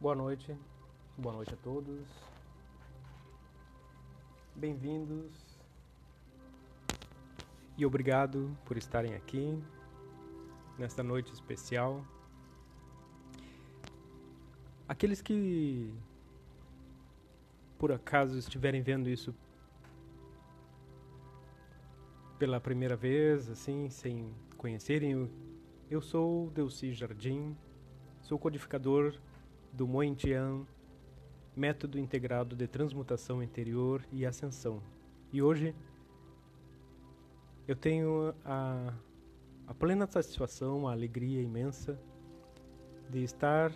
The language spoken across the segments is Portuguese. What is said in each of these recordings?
Boa noite a todos. Bem-vindos e obrigado por estarem aqui nesta noite especial. Aqueles que por acaso estiverem vendo isso pela primeira vez, assim, sem conhecerem, eu sou Delcy Jardim, sou codificador do Moentian, método integrado de transmutação interior e ascensão. E hoje eu tenho a plena satisfação, a alegria imensa de estar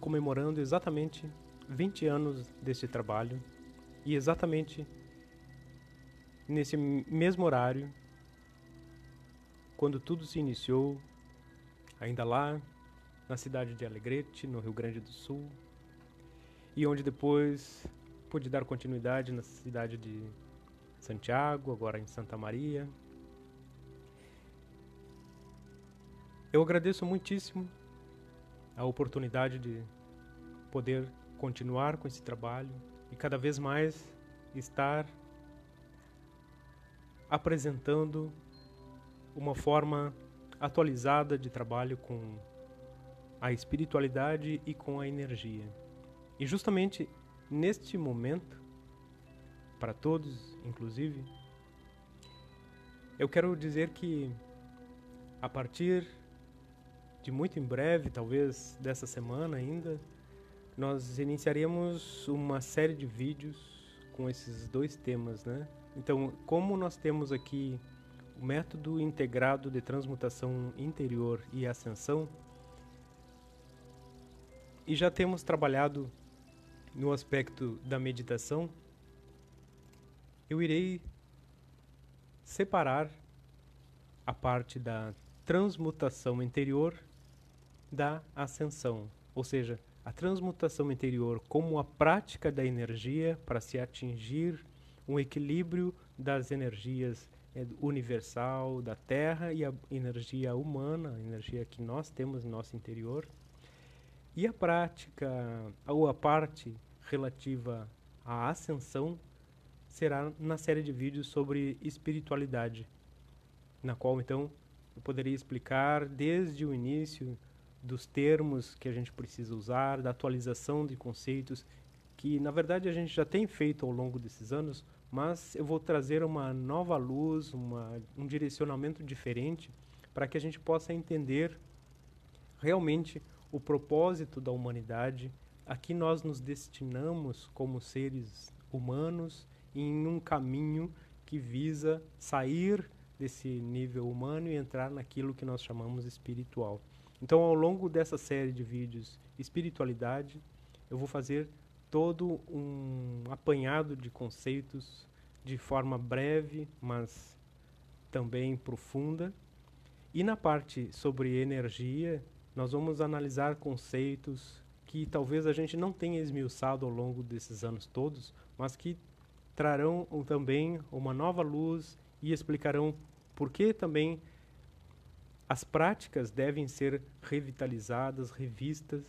comemorando exatamente 20 anos desse trabalho e exatamente nesse mesmo horário, quando tudo se iniciou, ainda lá na cidade de Alegrete, no Rio Grande do Sul, e onde depois pude dar continuidade na cidade de Santiago, agora em Santa Maria. Eu agradeço muitíssimo a oportunidade de poder continuar com esse trabalho e cada vez mais estar apresentando uma forma atualizada de trabalho com a espiritualidade e com a energia. E justamente neste momento, para todos, inclusive, eu quero dizer que a partir de muito em breve, talvez dessa semana ainda, nós iniciaremos uma série de vídeos com esses dois temas, né? Então, como nós temos aqui o método integrado de transmutação interior e ascensão, e já temos trabalhado no aspecto da meditação, eu irei separar a parte da transmutação interior da ascensão, ou seja, a transmutação interior como a prática da energia para se atingir um equilíbrio das energias universal da Terra e a energia humana, a energia que nós temos no nosso interior, e a prática, ou a parte relativa à ascensão, será na série de vídeos sobre espiritualidade, na qual então eu poderia explicar desde o início dos termos que a gente precisa usar, da atualização de conceitos que na verdade a gente já tem feito ao longo desses anos, mas eu vou trazer uma nova luz, um direcionamento diferente para que a gente possa entender realmente o propósito da humanidade, a que nós nos destinamos como seres humanos em um caminho que visa sair desse nível humano e entrar naquilo que nós chamamos espiritual. Então, ao longo dessa série de vídeos Espiritualidade, eu vou fazer todo um apanhado de conceitos de forma breve, mas também profunda. E na parte sobre energia, nós vamos analisar conceitos que talvez a gente não tenha esmiuçado ao longo desses anos todos, mas que trarão também uma nova luz e explicarão por que também as práticas devem ser revitalizadas, revistas,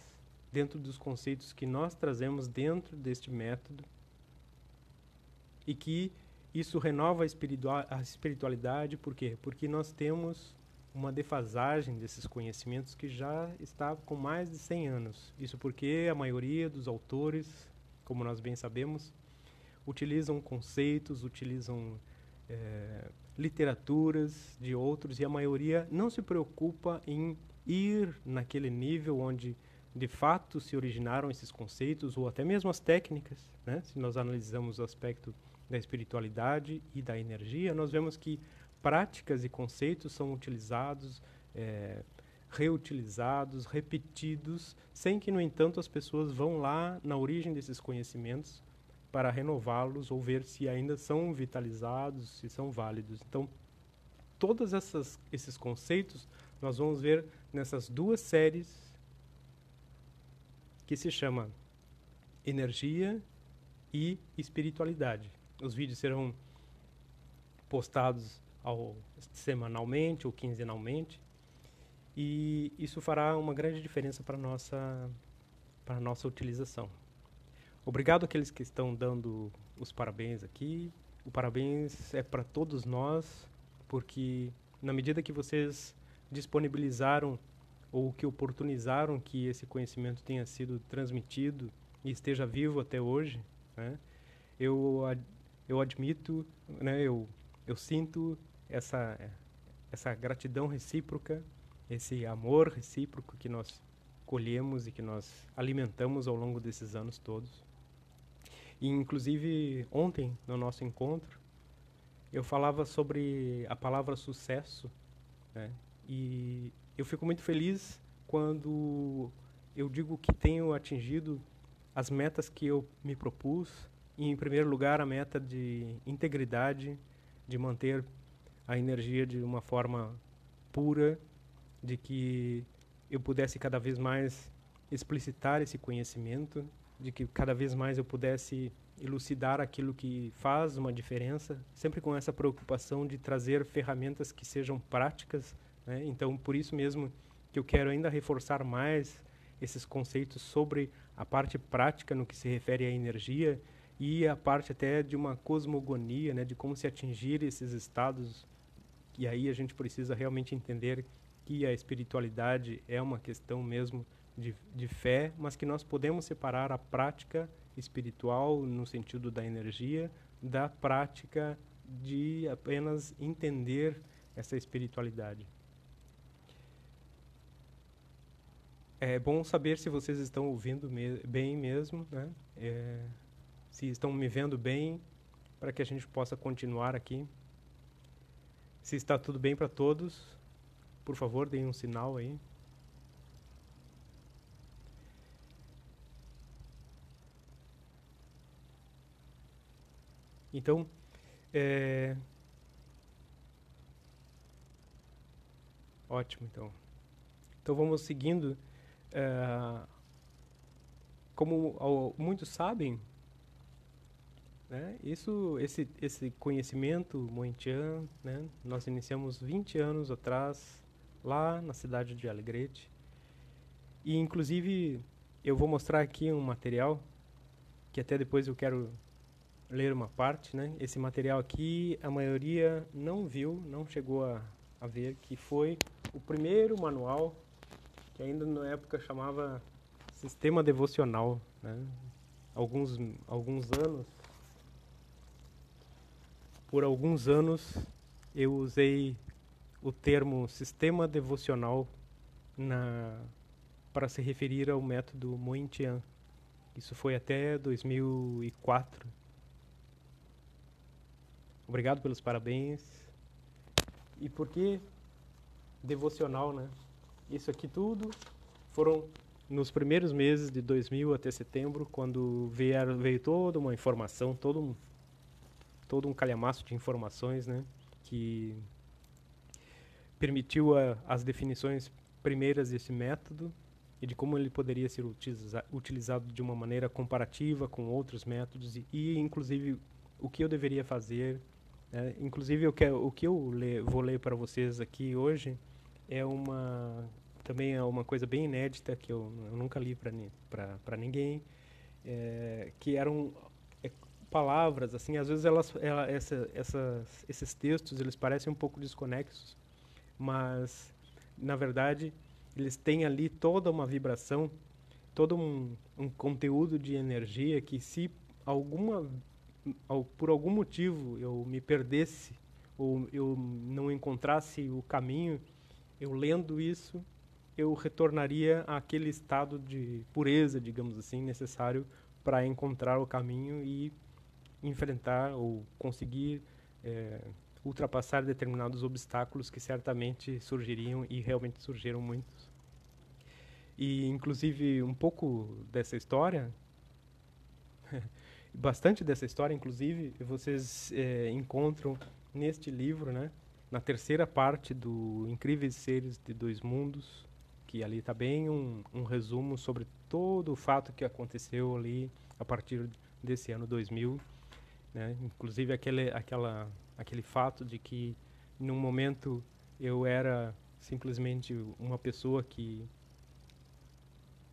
dentro dos conceitos que nós trazemos dentro deste método, e que isso renova a espiritualidade. Por quê? Porque nós temos uma defasagem desses conhecimentos que já está com mais de 100 anos. Isso porque a maioria dos autores, como nós bem sabemos, utilizam conceitos, utilizam literaturas de outros, e a maioria não se preocupa em ir naquele nível onde de fato se originaram esses conceitos, ou até mesmo as técnicas, né? Se nós analisamos o aspecto da espiritualidade e da energia, nós vemos que práticas e conceitos são utilizados, reutilizados, repetidos, sem que, no entanto, as pessoas vão lá na origem desses conhecimentos para renová-los ou ver se ainda são vitalizados, se são válidos. Então, todos esses conceitos nós vamos ver nessas duas séries que se chama Energia e Espiritualidade. Os vídeos serão postados semanalmente ou quinzenalmente, e isso fará uma grande diferença para a nossa para a nossa utilização. Obrigado àqueles que estão dando os parabéns aqui. O parabéns é para todos nós, porque na medida que vocês disponibilizaram ou que oportunizaram que esse conhecimento tenha sido transmitido e esteja vivo até hoje, né, eu admito, né, eu sinto essa gratidão recíproca, esse amor recíproco que nós colhemos e que nós alimentamos ao longo desses anos todos. E, inclusive, ontem, no nosso encontro, eu falava sobre a palavra sucesso, né? E eu fico muito feliz quando eu digo que tenho atingido as metas que eu me propus. E, em primeiro lugar, a meta de integridade, de manter a energia de uma forma pura, de que eu pudesse cada vez mais explicitar esse conhecimento, de que cada vez mais eu pudesse elucidar aquilo que faz uma diferença, sempre com essa preocupação de trazer ferramentas que sejam práticas, né? Então, por isso mesmo que eu quero ainda reforçar mais esses conceitos sobre a parte prática no que se refere à energia e a parte até de uma cosmogonia, né, de como se atingir esses estados. E aí a gente precisa realmente entender que a espiritualidade é uma questão mesmo de fé, mas que nós podemos separar a prática espiritual no sentido da energia da prática de apenas entender essa espiritualidade. É bom saber se vocês estão ouvindo bem mesmo, né? Se estão me vendo bem, para que a gente possa continuar aqui. Se está tudo bem para todos, por favor, deem um sinal aí. Então, ótimo, então. Então vamos seguindo. Como muitos sabem, né, esse conhecimento Moentian, né, nós iniciamos 20 anos atrás, lá na cidade de Alegrete. E, inclusive, eu vou mostrar aqui um material, que até depois eu quero ler uma parte, né? Esse material aqui, a maioria não viu, não chegou a ver, que foi o primeiro manual, que ainda na época chamava Sistema Devocional, né? Alguns anos, por alguns anos, eu usei o termo Sistema Devocional para se referir ao método Moentian. Isso foi até 2004. Obrigado pelos parabéns. E por que devocional, né? Isso aqui tudo foram nos primeiros meses de 2000 até setembro, quando veio toda uma informação, todo um calhamaço de informações, né? Que permitiu as definições primeiras desse método e de como ele poderia ser utilizado de uma maneira comparativa com outros métodos e inclusive, o que eu deveria fazer. Inclusive, o que eu vou ler para vocês aqui hoje também é uma coisa bem inédita, que eu nunca li para ninguém, que eram palavras, assim, às vezes esses textos eles parecem um pouco desconexos, mas, na verdade, eles têm ali toda uma vibração, todo um conteúdo de energia que, se por algum motivo eu me perdesse ou eu não encontrasse o caminho, eu lendo isso, eu retornaria àquele estado de pureza, digamos assim, necessário para encontrar o caminho e enfrentar ou conseguir ultrapassar determinados obstáculos que certamente surgiriam e realmente surgiram muitos. E, inclusive, um pouco dessa história, bastante dessa história, inclusive, vocês encontram neste livro, né, na terceira parte do Incríveis Seres de Dois Mundos, que ali está bem um resumo sobre todo o fato que aconteceu ali a partir desse ano 2000, né? Inclusive aquele fato de que, num momento, eu era simplesmente uma pessoa que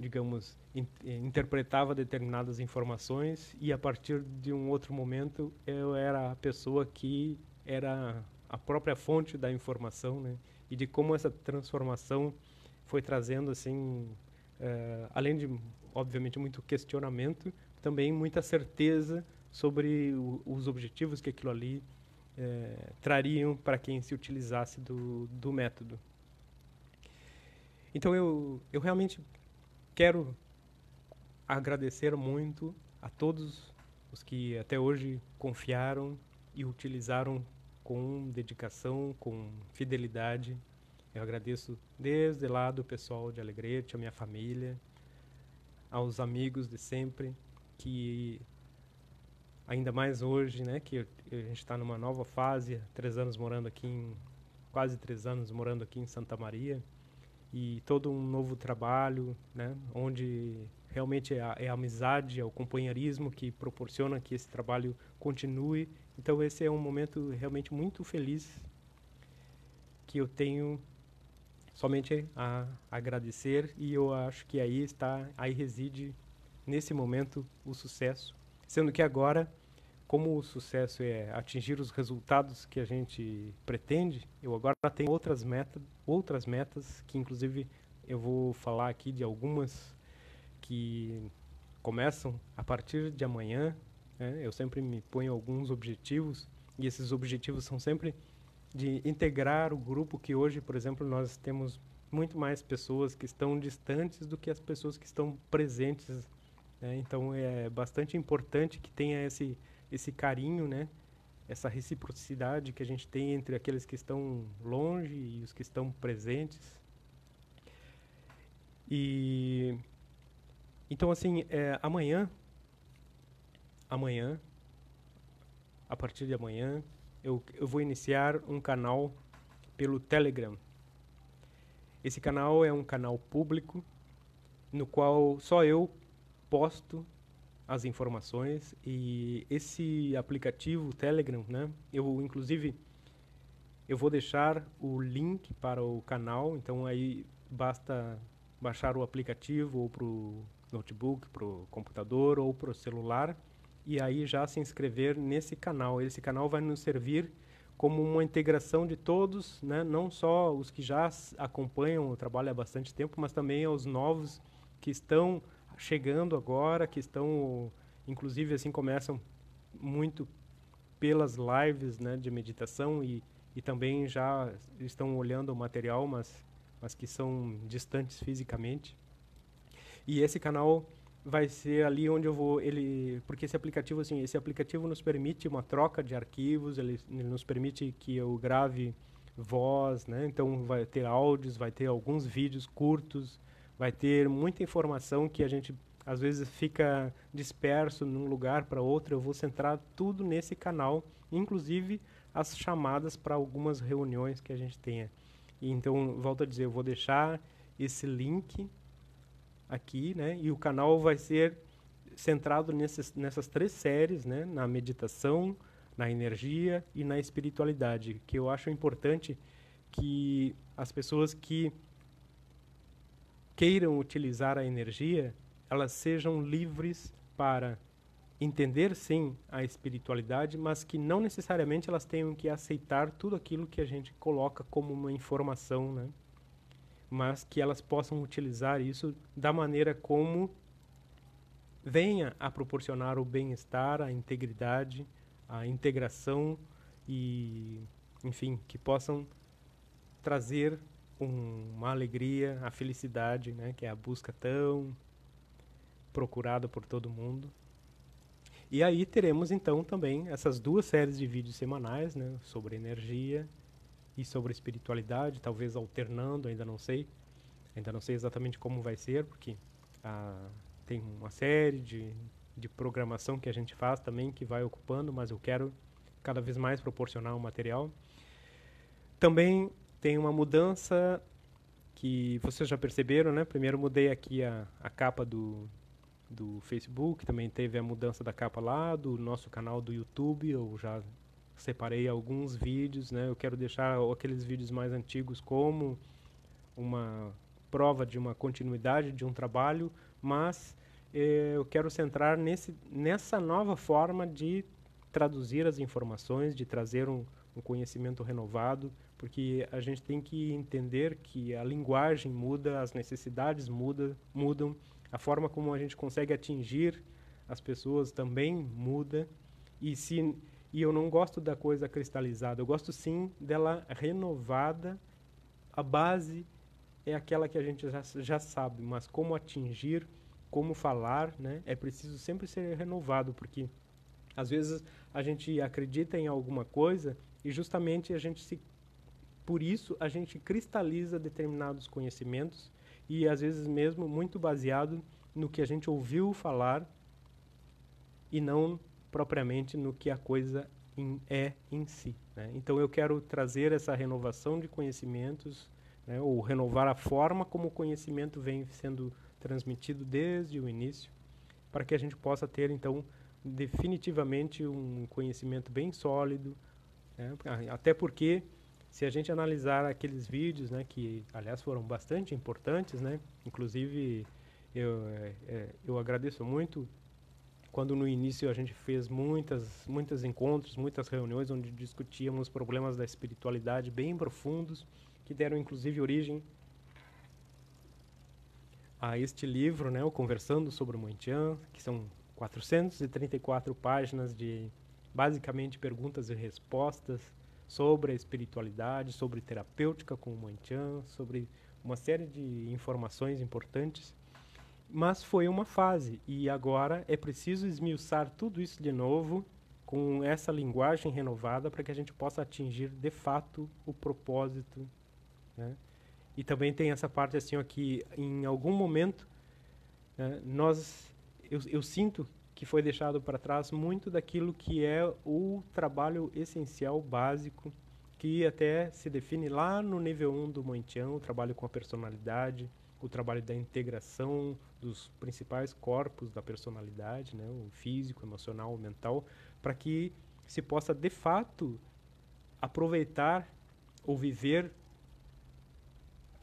digamos, interpretava determinadas informações e a partir de um outro momento eu era a pessoa que era a própria fonte da informação, né? E de como essa transformação foi trazendo, assim, além de, obviamente, muito questionamento, também muita certeza sobre os objetivos que aquilo ali trariam para quem se utilizasse do método. Então eu realmente quero agradecer muito a todos os que até hoje confiaram e utilizaram com dedicação, com fidelidade. Eu agradeço desde lá do pessoal de Alegrete, a minha família, aos amigos de sempre, que ainda mais hoje, né, que a gente está numa nova fase, quase 3 anos morando aqui em Santa Maria, e todo um novo trabalho, né, onde realmente é a amizade, é o companheirismo que proporciona que esse trabalho continue. Então esse é um momento realmente muito feliz que eu tenho somente a agradecer, e eu acho que aí reside nesse momento o sucesso, sendo que agora, como o sucesso é atingir os resultados que a gente pretende, eu agora tenho outras metas que inclusive eu vou falar aqui de algumas que começam a partir de amanhã, né? Eu sempre me ponho alguns objetivos e esses objetivos são sempre de integrar o grupo, que hoje, por exemplo, nós temos muito mais pessoas que estão distantes do que as pessoas que estão presentes, né? Então é bastante importante que tenha esse carinho, né? Essa reciprocidade que a gente tem entre aqueles que estão longe e os que estão presentes. E então assim, amanhã, a partir de amanhã, eu vou iniciar um canal pelo Telegram. Esse canal é um canal público no qual só eu posto as informações, e esse aplicativo Telegram, né? Inclusive eu vou deixar o link para o canal, então aí basta baixar o aplicativo ou para o notebook, para o computador ou para o celular, e aí já se inscrever nesse canal. Esse canal vai nos servir como uma integração de todos, né? Não só os que já acompanham o trabalho há bastante tempo, mas também aos novos que estão chegando agora, que estão, inclusive, assim, começam muito pelas lives, né, de meditação e também já estão olhando o material, mas que são distantes fisicamente. E esse canal vai ser ali onde eu vou, porque esse aplicativo nos permite uma troca de arquivos, ele nos permite que eu grave voz, né? Então vai ter áudios, vai ter alguns vídeos curtos, vai ter muita informação que a gente às vezes fica disperso num lugar para outro. Eu vou centrar tudo nesse canal, inclusive as chamadas para algumas reuniões que a gente tenha. E então, volto a dizer, eu vou deixar esse link aqui, né? E o canal vai ser centrado nessas 3 séries, né? Na meditação, na energia e na espiritualidade, que eu acho importante que as pessoas que queiram utilizar a energia, elas sejam livres para entender, sim, a espiritualidade, mas que não necessariamente elas tenham que aceitar tudo aquilo que a gente coloca como uma informação, né? Mas que elas possam utilizar isso da maneira como venha a proporcionar o bem-estar, a integridade, a integração e, enfim, que possam trazer uma alegria, a felicidade, né, que é a busca tão procurada por todo mundo. E aí teremos então também essas 2 séries de vídeos semanais, né, sobre energia e sobre espiritualidade, talvez alternando, ainda não sei exatamente como vai ser, porque tem uma série de programação que a gente faz também que vai ocupando, mas eu quero cada vez mais proporcionar um material. Também tem uma mudança que vocês já perceberam, né? Primeiro mudei aqui a capa do Facebook, também teve a mudança da capa lá, do nosso canal do YouTube, eu já separei alguns vídeos, né? Eu quero deixar aqueles vídeos mais antigos como uma prova de uma continuidade de um trabalho, mas eu quero centrar nessa nova forma de traduzir as informações, de trazer um conhecimento renovado, porque a gente tem que entender que a linguagem muda, as necessidades mudam, a forma como a gente consegue atingir as pessoas também muda, e eu não gosto da coisa cristalizada, eu gosto sim dela renovada. A base é aquela que a gente já sabe, mas como atingir, como falar, né? É preciso sempre ser renovado, porque às vezes a gente acredita em alguma coisa e justamente por isso a gente cristaliza determinados conhecimentos e às vezes mesmo muito baseado no que a gente ouviu falar e não propriamente no que a coisa é em si, né? Então eu quero trazer essa renovação de conhecimentos, né, ou renovar a forma como o conhecimento vem sendo transmitido desde o início, para que a gente possa ter então definitivamente um conhecimento bem sólido, né? Até porque se a gente analisar aqueles vídeos, né, que aliás foram bastante importantes, né, inclusive eu agradeço muito quando no início a gente fez muitos encontros, muitas reuniões onde discutíamos problemas da espiritualidade bem profundos, que deram inclusive origem a este livro, né, o Conversando sobre o Moentian, que são 434 páginas de basicamente perguntas e respostas sobre a espiritualidade, sobre terapêutica com o Moentian, sobre uma série de informações importantes. Mas foi uma fase e agora é preciso esmiuçar tudo isso de novo com essa linguagem renovada para que a gente possa atingir de fato o propósito, né? E também tem essa parte assim ó, que em algum momento, né, eu sinto que foi deixado para trás muito daquilo que é o trabalho essencial básico que até se define lá no nível 1 do Moentian, o trabalho com a personalidade, o trabalho da integração dos principais corpos da personalidade, né, o físico, emocional, o mental, para que se possa de fato aproveitar ou viver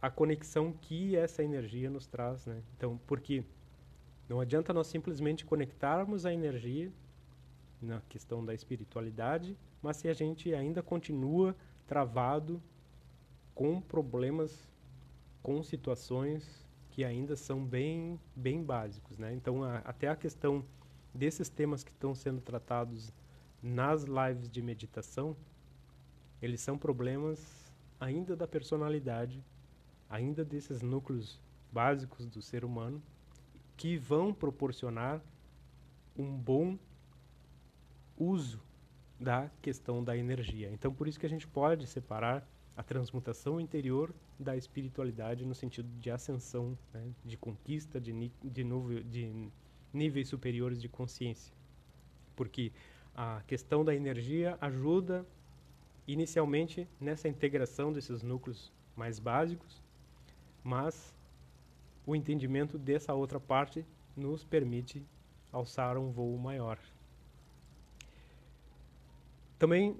a conexão que essa energia nos traz, né? Então, porque não adianta nós simplesmente conectarmos a energia na questão da espiritualidade, mas se a gente ainda continua travado com problemas, com situações que ainda são bem básicos, né? Então, até a questão desses temas que estão sendo tratados nas lives de meditação, eles são problemas ainda da personalidade, ainda desses núcleos básicos do ser humano, que vão proporcionar um bom uso da questão da energia. Então, por isso que a gente pode separar a transmutação interior da espiritualidade no sentido de ascensão, né, de conquista de níveis superiores de consciência. Porque a questão da energia ajuda inicialmente nessa integração desses núcleos mais básicos, mas o entendimento dessa outra parte nos permite alçar um voo maior. Também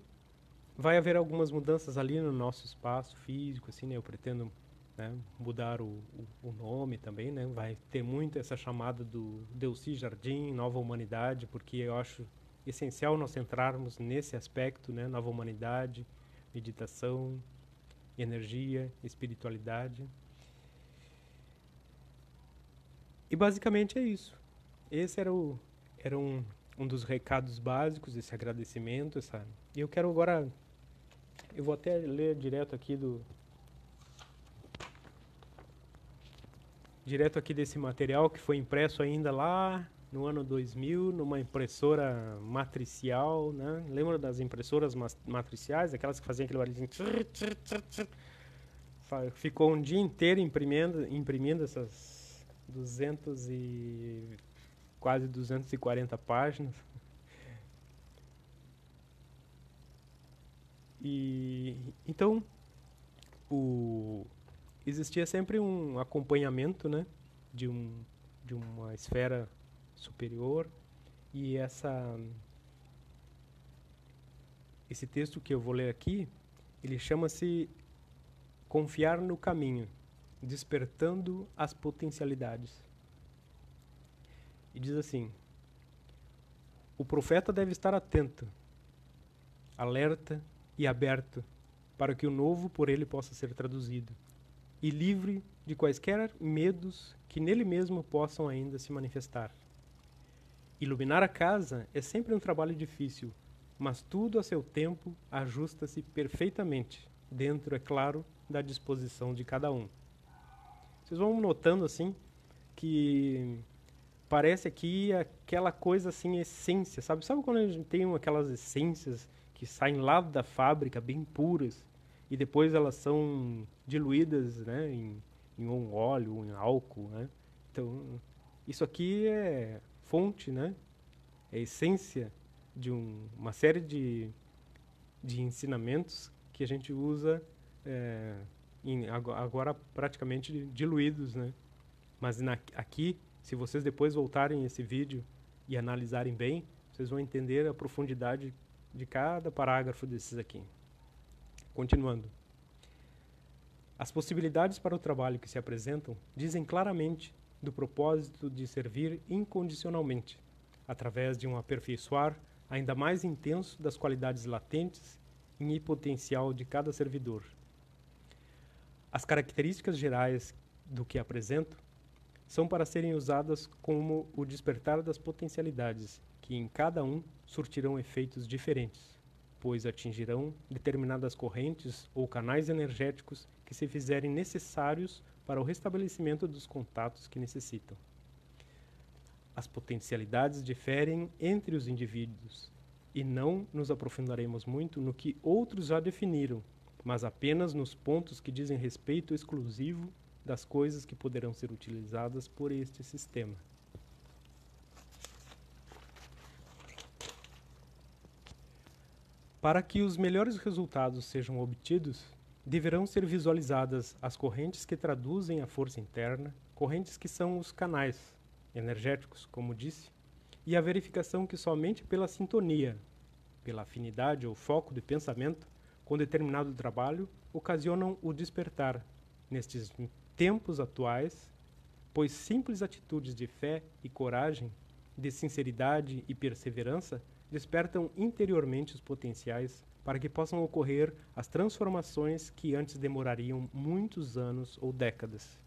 vai haver algumas mudanças ali no nosso espaço físico, assim, né? Eu pretendo, né, mudar o nome também, né? Vai ter muito essa chamada do Delcy Jardim, Nova Humanidade, porque eu acho essencial nós centrarmos nesse aspecto, né? Nova Humanidade, meditação, energia, espiritualidade. E basicamente é isso. Esse era um dos recados básicos, esse agradecimento, E eu quero agora, eu vou até ler direto aqui desse material que foi impresso ainda lá no ano 2000, numa impressora matricial, né? Lembra das impressoras matriciais, aquelas que faziam aquele barulhinho? Ficou um dia inteiro imprimindo essas quase 240 páginas. E então existia sempre um acompanhamento, né, de uma esfera superior, e esse texto que eu vou ler aqui, ele chama-se Confiar no Caminho. despertando as potencialidades. E diz assim: o profeta deve estar atento, alerta e aberto para que o novo por ele possa ser traduzido, e livre de quaisquer medos que nele mesmo possam ainda se manifestar. Iluminar a casa é sempre um trabalho difícil, mas tudo a seu tempo ajusta-se perfeitamente, dentro, é claro, da disposição de cada um. Vocês vão notando assim que parece aqui aquela coisa assim, essência, sabe? Sabe quando a gente tem aquelas essências que saem lá da fábrica, bem puras, e depois elas são diluídas, né, em um óleo, em álcool, né? Então, isso aqui é fonte, né? É essência de uma série de ensinamentos que a gente usa agora praticamente diluídos, né? Mas aqui, se vocês depois voltarem esse vídeo e analisarem bem, vocês vão entender a profundidade de cada parágrafo desses aqui. Continuando. As possibilidades para o trabalho que se apresentam dizem claramente do propósito de servir incondicionalmente, através de um aperfeiçoar ainda mais intenso das qualidades latentes e potencial de cada servidor. As características gerais do que apresento são para serem usadas como o despertar das potencialidades, que em cada um surtirão efeitos diferentes, pois atingirão determinadas correntes ou canais energéticos que se fizerem necessários para o restabelecimento dos contatos que necessitam. As potencialidades diferem entre os indivíduos, e não nos aprofundaremos muito no que outros já definiram, mas apenas nos pontos que dizem respeito exclusivo das coisas que poderão ser utilizadas por este sistema. Para que os melhores resultados sejam obtidos, deverão ser visualizadas as correntes que traduzem a força interna, correntes que são os canais energéticos, como disse, e a verificação que somente pela sintonia, pela afinidade ou foco de pensamento com determinado trabalho, ocasionam o despertar, nestes tempos atuais, pois simples atitudes de fé e coragem, de sinceridade e perseverança, despertam interiormente os potenciais para que possam ocorrer as transformações que antes demorariam muitos anos ou décadas.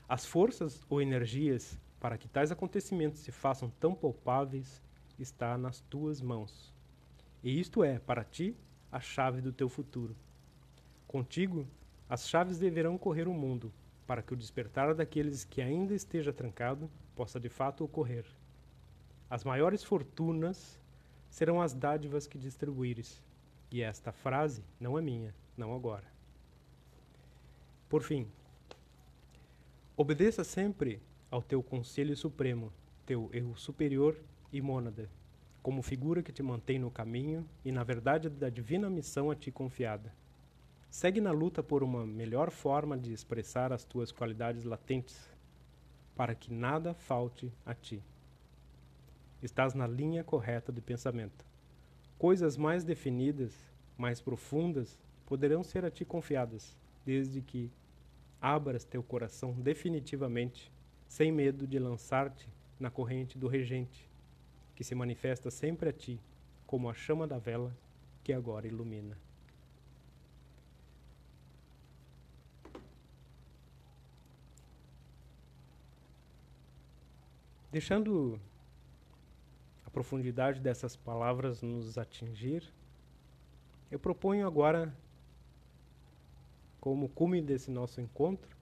As forças ou energias para que tais acontecimentos se façam tão palpáveis está nas tuas mãos. E isto é, para ti, a chave do teu futuro. Contigo, as chaves deverão correr o mundo, para que o despertar daqueles que ainda esteja trancado possa de fato ocorrer. As maiores fortunas serão as dádivas que distribuíres. E esta frase não é minha, não agora. Por fim, obedeça sempre ao teu conselho supremo, teu eu superior e mônada, como figura que te mantém no caminho e na verdade da divina missão a ti confiada. Segue na luta por uma melhor forma de expressar as tuas qualidades latentes, para que nada falte a ti. Estás na linha correta de pensamento. Coisas mais definidas, mais profundas, poderão ser a ti confiadas, desde que abras teu coração definitivamente, sem medo de lançar-te na corrente do regente, que se manifesta sempre a ti, como a chama da vela que agora ilumina. Deixando a profundidade dessas palavras nos atingir, eu proponho agora, como cume desse nosso encontro,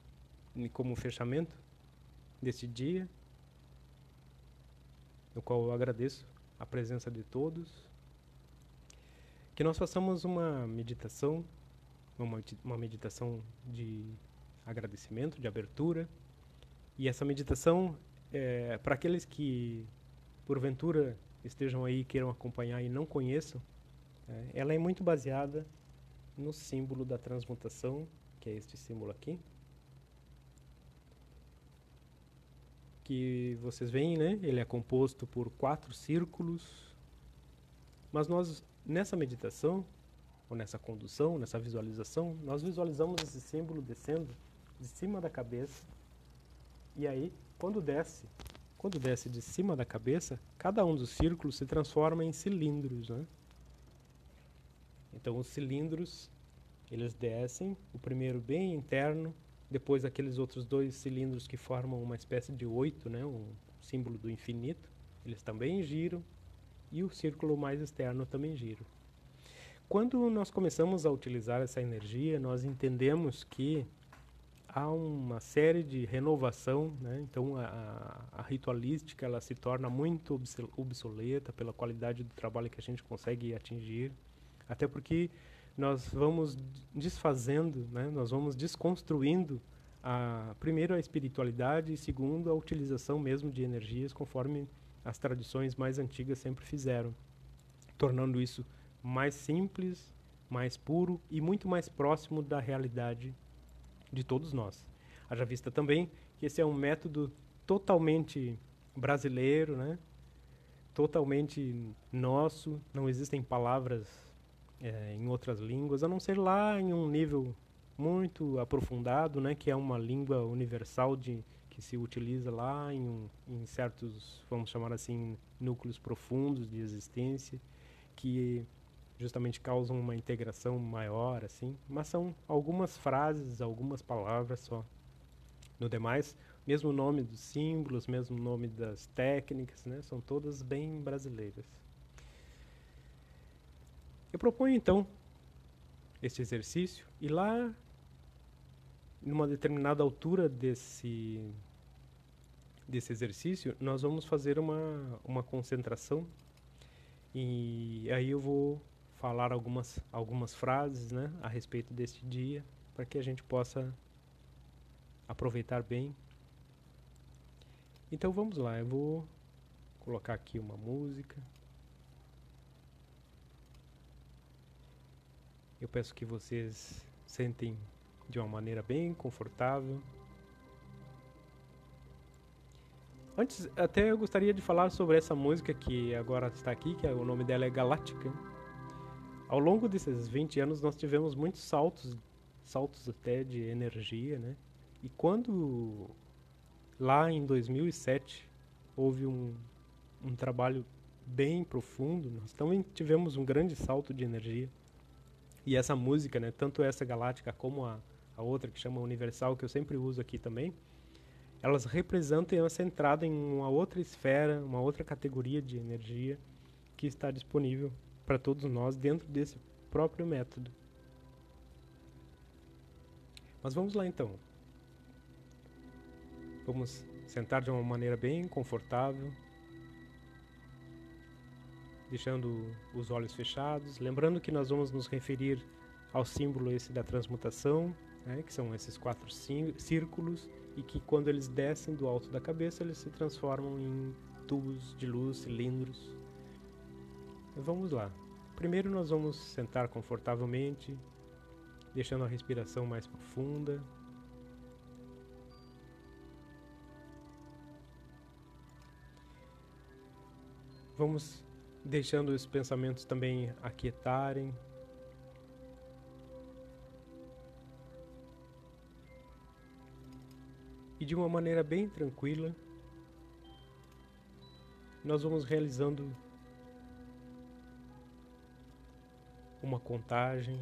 e como fechamento desse dia, no qual eu agradeço a presença de todos, que nós façamos uma meditação meditação de agradecimento, de abertura, e essa meditação para aqueles que porventura estejam aí e queiram acompanhar e não conheçam, ela é muito baseada no símbolo da transmutação, que é este símbolo aqui, que vocês veem, né? Ele é composto por 4 círculos, mas nós, nessa meditação, ou nessa condução, nessa visualização, nós visualizamos esse símbolo descendo de cima da cabeça. E aí, quando desce de cima da cabeça, cada um dos círculos se transforma em cilindros, né? Então os cilindros, eles descem, o primeiro bem interno, depois aqueles outros dois cilindros que formam uma espécie de 8, né? Um símbolo do infinito, eles também giram, e o círculo mais externo também gira. Quando nós começamos a utilizar essa energia, nós entendemos que há uma série de renovação, né? Então a ritualística ela se torna muito obsoleta pela qualidade do trabalho que a gente consegue atingir, até porque nós vamos desfazendo, né? Nós vamos desconstruindo primeiro a espiritualidade e segundo a utilização mesmo de energias conforme as tradições mais antigas sempre fizeram, tornando isso mais simples, mais puro e muito mais próximo da realidade de todos nós. Haja vista também que esse é um método totalmente brasileiro, né? Totalmente nosso, não existem palavras em outras línguas, a não ser lá em um nível muito aprofundado, né? Que é uma língua universal que se utiliza lá em certos, vamos chamar assim, núcleos profundos de existência, que justamente causam uma integração maior, assim, mas são algumas frases, algumas palavras só. No demais, mesmo nome dos símbolos, mesmo nome das técnicas, né, são todas bem brasileiras. Eu proponho então este exercício e lá, numa determinada altura desse exercício, nós vamos fazer uma concentração e aí eu vou falar algumas frases, né, a respeito deste dia, para que a gente possa aproveitar bem. Então vamos lá, eu vou colocar aqui uma música. Eu peço que vocês sentem de uma maneira bem confortável. Antes, até eu gostaria de falar sobre essa música que agora está aqui, que o nome dela é Galáctica. Ao longo desses 20 anos nós tivemos muitos saltos até de energia, né? E quando lá em 2007 houve um trabalho bem profundo, nós também tivemos um grande salto de energia. E essa música, né, tanto essa Galáctica como a outra que chama Universal, que eu sempre uso aqui também, elas representam essa entrada em uma outra esfera, uma outra categoria de energia que está disponível para todos nós dentro desse próprio método. Mas vamos lá então. Vamos sentar de uma maneira bem confortável, deixando os olhos fechados, lembrando que nós vamos nos referir ao símbolo esse da transmutação, né, que são esses 4 círculos, e que quando eles descem do alto da cabeça, eles se transformam em tubos de luz, cilindros. Vamos lá. Primeiro nós vamos sentar confortavelmente, deixando a respiração mais profunda. Vamos deixando os pensamentos também aquietarem. E de uma maneira bem tranquila, nós vamos realizando uma contagem.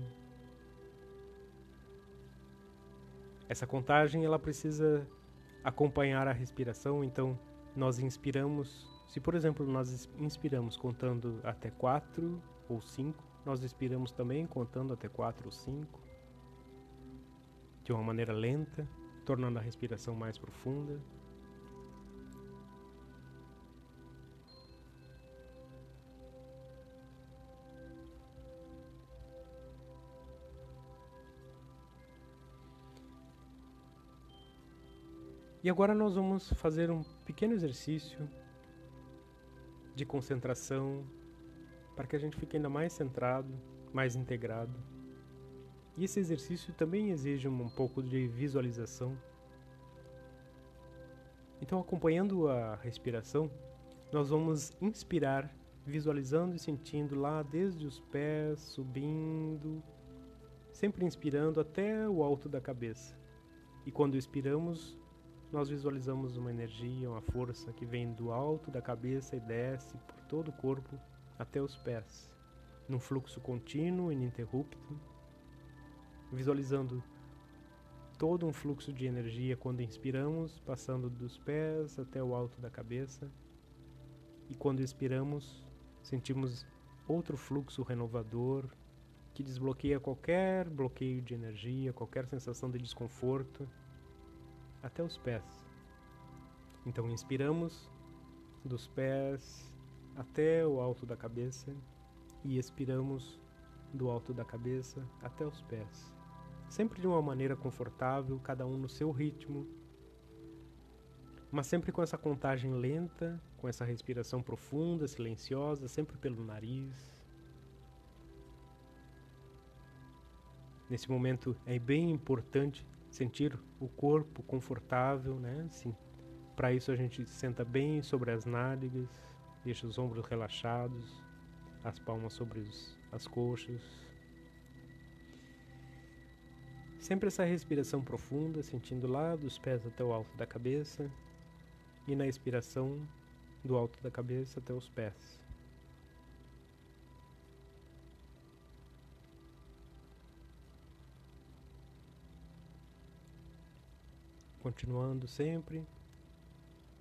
Essa contagem ela precisa acompanhar a respiração, então nós inspiramos. Se, por exemplo, nós inspiramos contando até 4 ou 5, nós expiramos também contando até 4 ou 5, de uma maneira lenta, tornando a respiração mais profunda. E agora nós vamos fazer um pequeno exercício de concentração para que a gente fique ainda mais centrado, mais integrado. E esse exercício também exige um pouco de visualização. Então, acompanhando a respiração, nós vamos inspirar visualizando e sentindo lá desde os pés, subindo, sempre inspirando até o alto da cabeça. E quando expiramos, nós visualizamos uma energia, uma força que vem do alto da cabeça e desce por todo o corpo até os pés, num fluxo contínuo e ininterrupto, visualizando todo um fluxo de energia quando inspiramos, passando dos pés até o alto da cabeça, e quando expiramos, sentimos outro fluxo renovador que desbloqueia qualquer bloqueio de energia, qualquer sensação de desconforto, até os pés. Então inspiramos dos pés até o alto da cabeça e expiramos do alto da cabeça até os pés. Sempre de uma maneira confortável, cada um no seu ritmo, mas sempre com essa contagem lenta, com essa respiração profunda, silenciosa, sempre pelo nariz. Nesse momento é bem importante sentir o corpo confortável, né? Para isso a gente senta bem sobre as nádegas, deixa os ombros relaxados, as palmas sobre as coxas. Sempre essa respiração profunda, sentindo lá dos pés até o alto da cabeça, e na expiração do alto da cabeça até os pés. Continuando sempre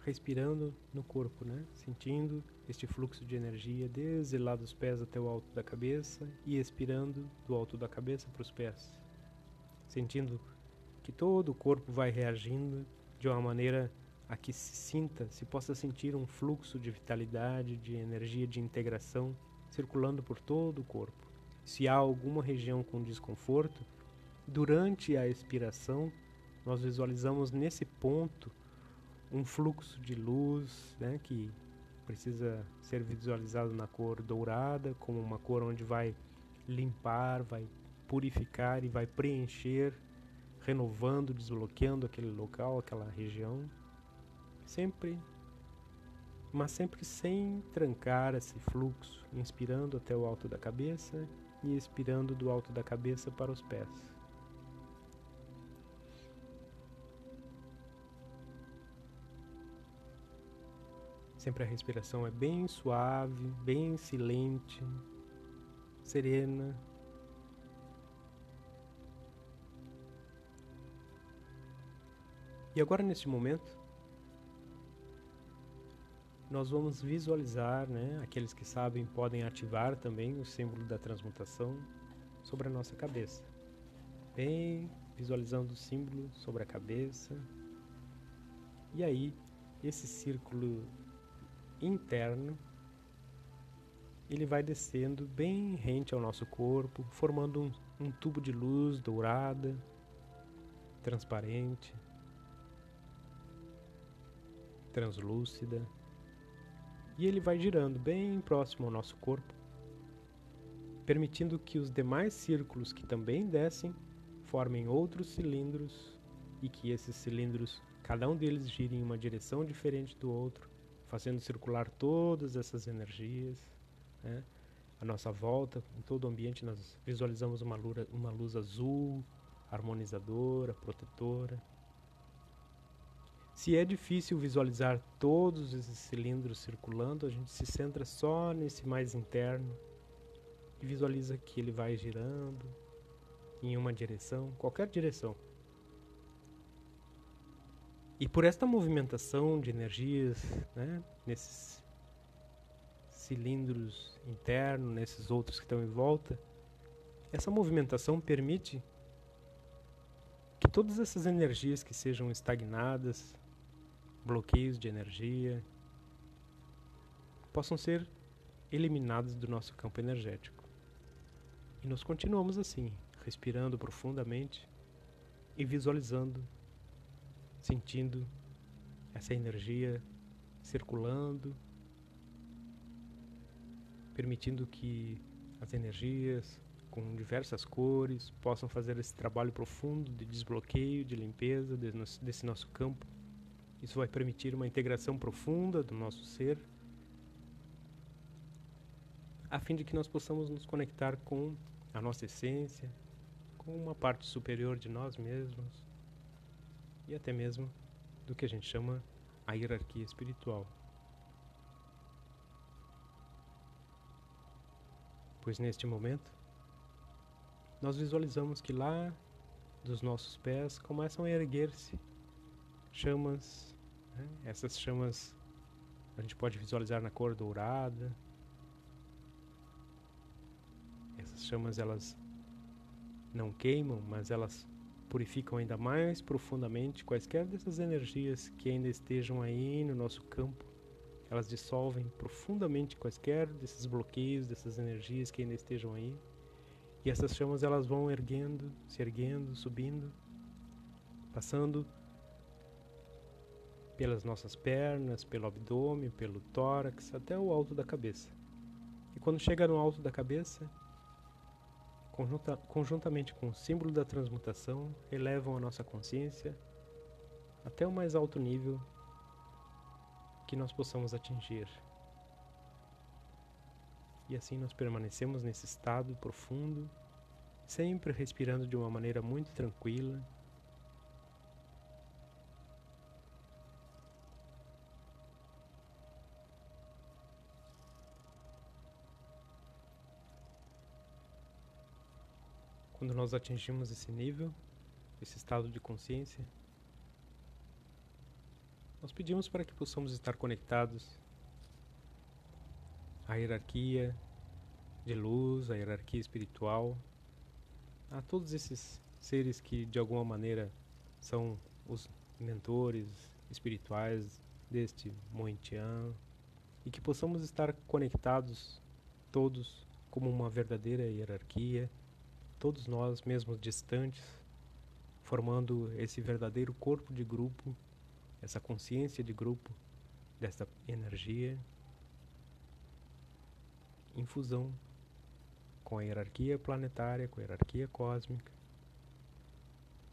respirando no corpo, né? Sentindo este fluxo de energia desde lá dos pés até o alto da cabeça e expirando do alto da cabeça para os pés. Sentindo que todo o corpo vai reagindo de uma maneira a que se possa sentir um fluxo de vitalidade, de energia, de integração circulando por todo o corpo. Se há alguma região com desconforto, durante a expiração, nós visualizamos nesse ponto um fluxo de luz, né, que precisa ser visualizado na cor dourada, como uma cor onde vai limpar, vai purificar e vai preencher, renovando, desbloqueando aquele local, aquela região. Sempre, mas sempre sem trancar esse fluxo, inspirando até o alto da cabeça e expirando do alto da cabeça para os pés. Sempre a respiração é bem suave, bem silente, serena. E agora, neste momento, nós vamos visualizar, né? Aqueles que sabem podem ativar também o símbolo da transmutação sobre a nossa cabeça. Bem, visualizando o símbolo sobre a cabeça. E aí, esse círculo interno, ele vai descendo bem rente ao nosso corpo, formando um tubo de luz dourada, transparente, translúcida, e ele vai girando bem próximo ao nosso corpo, permitindo que os demais círculos que também descem formem outros cilindros e que esses cilindros, cada um deles gire em uma direção diferente do outro, fazendo circular todas essas energias, né? À nossa volta, em todo o ambiente, nós visualizamos uma luz azul, harmonizadora, protetora. Se é difícil visualizar todos esses cilindros circulando, a gente se centra só nesse mais interno e visualiza que ele vai girando em uma direção, qualquer direção. E por esta movimentação de energias, né, nesses cilindros internos, nesses outros que estão em volta, essa movimentação permite que todas essas energias que sejam estagnadas, bloqueios de energia, possam ser eliminadas do nosso campo energético. E nós continuamos assim, respirando profundamente e visualizando, sentindo essa energia circulando, permitindo que as energias com diversas cores possam fazer esse trabalho profundo de desbloqueio, de limpeza desse nosso campo. Isso vai permitir uma integração profunda do nosso ser, a fim de que nós possamos nos conectar com a nossa essência, com uma parte superior de nós mesmos e até mesmo do que a gente chama a hierarquia espiritual. Pois neste momento, nós visualizamos que lá dos nossos pés começam a erguer-se chamas, né? Essas chamas a gente pode visualizar na cor dourada. Essas chamas, elas não queimam, mas elas purificam ainda mais profundamente quaisquer dessas energias que ainda estejam aí no nosso campo. Elas dissolvem profundamente quaisquer desses bloqueios, dessas energias que ainda estejam aí. E essas chamas, elas vão erguendo, se erguendo, subindo, passando pelas nossas pernas, pelo abdômen, pelo tórax, até o alto da cabeça. E quando chega no alto da cabeça, conjuntamente com o símbolo da transmutação, elevam a nossa consciência até o mais alto nível que nós possamos atingir. E assim nós permanecemos nesse estado profundo, sempre respirando de uma maneira muito tranquila. Quando nós atingimos esse nível, esse estado de consciência, nós pedimos para que possamos estar conectados à hierarquia de luz, à hierarquia espiritual, a todos esses seres que de alguma maneira são os mentores espirituais deste Moentian, e que possamos estar conectados todos como uma verdadeira hierarquia, todos nós mesmos distantes, formando esse verdadeiro corpo de grupo, essa consciência de grupo, dessa energia, em fusão com a hierarquia planetária, com a hierarquia cósmica.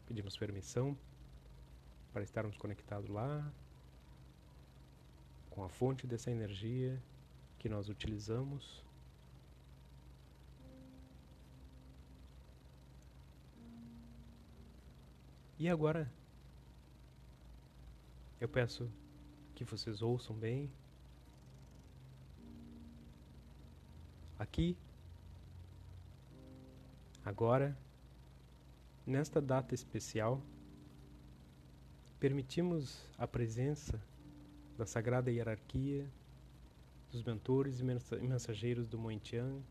Pedimos permissão para estarmos conectados lá, com a fonte dessa energia que nós utilizamos. E agora, eu peço que vocês ouçam bem. Aqui, agora, nesta data especial, permitimos a presença da Sagrada Hierarquia, dos mentores e mensageiros do Moentian.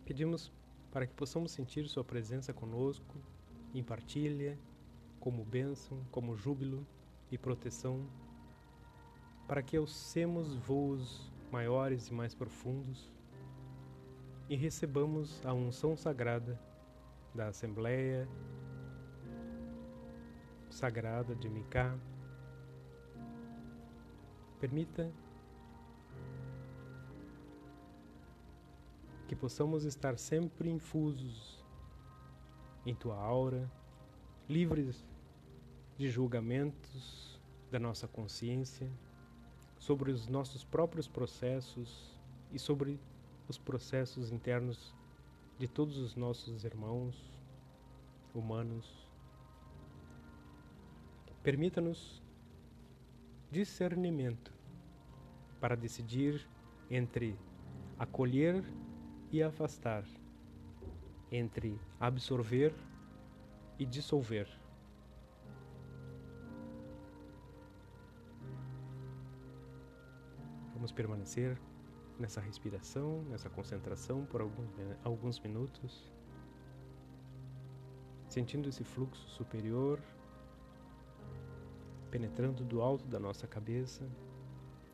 Pedimos para que possamos sentir sua presença conosco, em partilha, como bênção, como júbilo e proteção, para que alcemos voos maiores e mais profundos e recebamos a unção sagrada da Assembleia Sagrada de Micá. Permita que possamos estar sempre infusos em tua aura, livres de julgamentos da nossa consciência sobre os nossos próprios processos e sobre os processos internos de todos os nossos irmãos humanos. Permita-nos discernimento para decidir entre acolher e afastar, entre absorver e dissolver. Vamos permanecer nessa respiração, nessa concentração por alguns minutos, sentindo esse fluxo superior penetrando do alto da nossa cabeça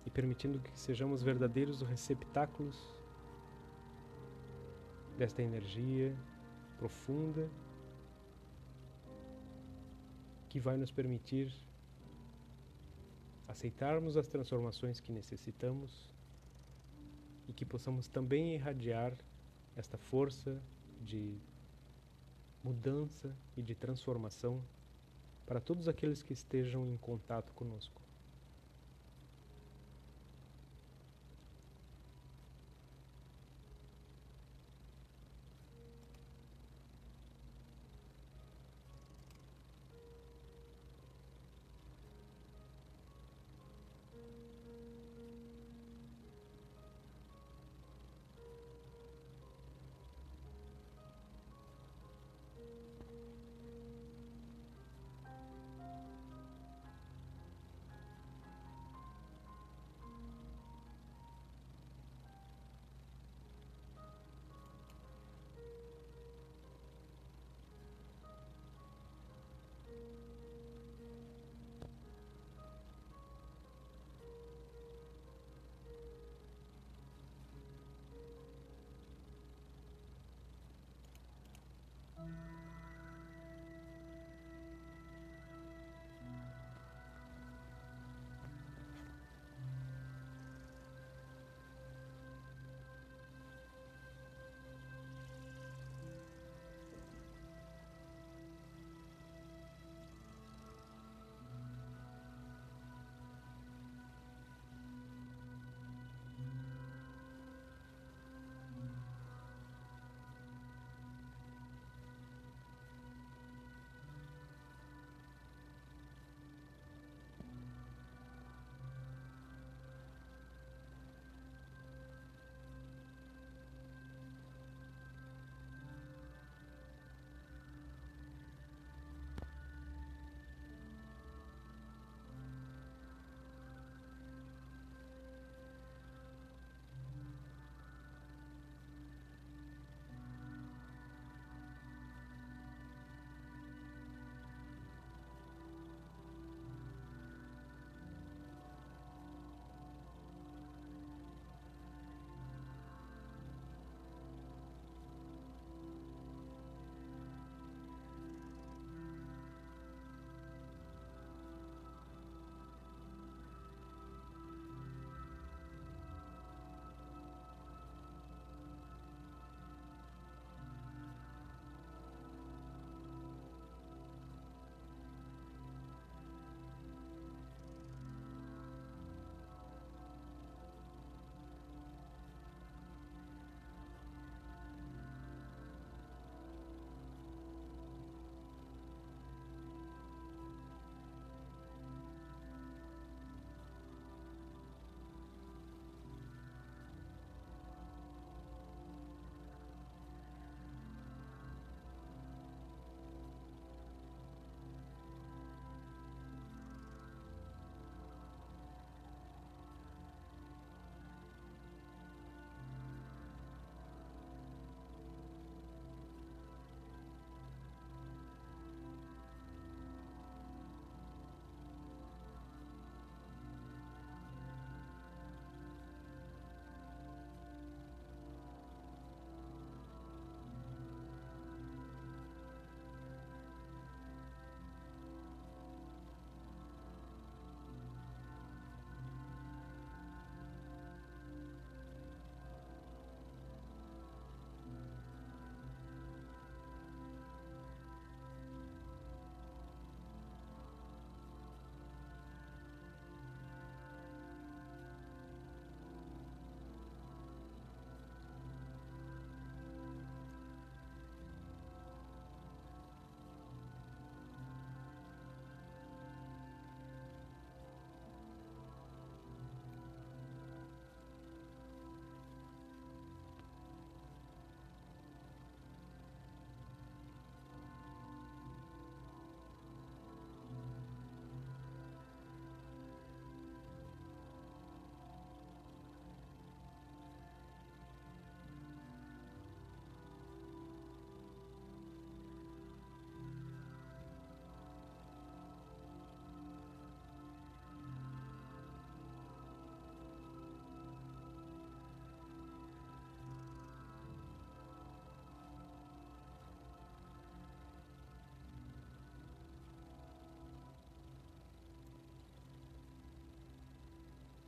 e permitindo que sejamos verdadeiros receptáculos desta energia profunda que vai nos permitir aceitarmos as transformações que necessitamos e que possamos também irradiar esta força de mudança e de transformação para todos aqueles que estejam em contato conosco.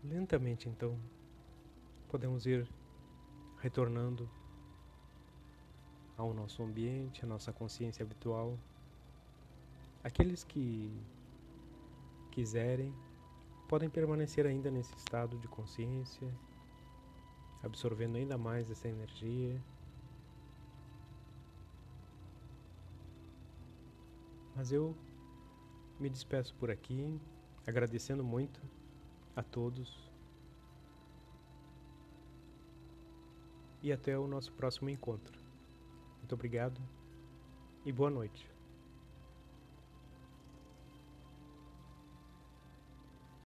Lentamente, então, podemos ir retornando ao nosso ambiente, à nossa consciência habitual. Aqueles que quiserem podem permanecer ainda nesse estado de consciência, absorvendo ainda mais essa energia. Mas eu me despeço por aqui, agradecendo muito a todos e até o nosso próximo encontro. Muito obrigado e boa noite.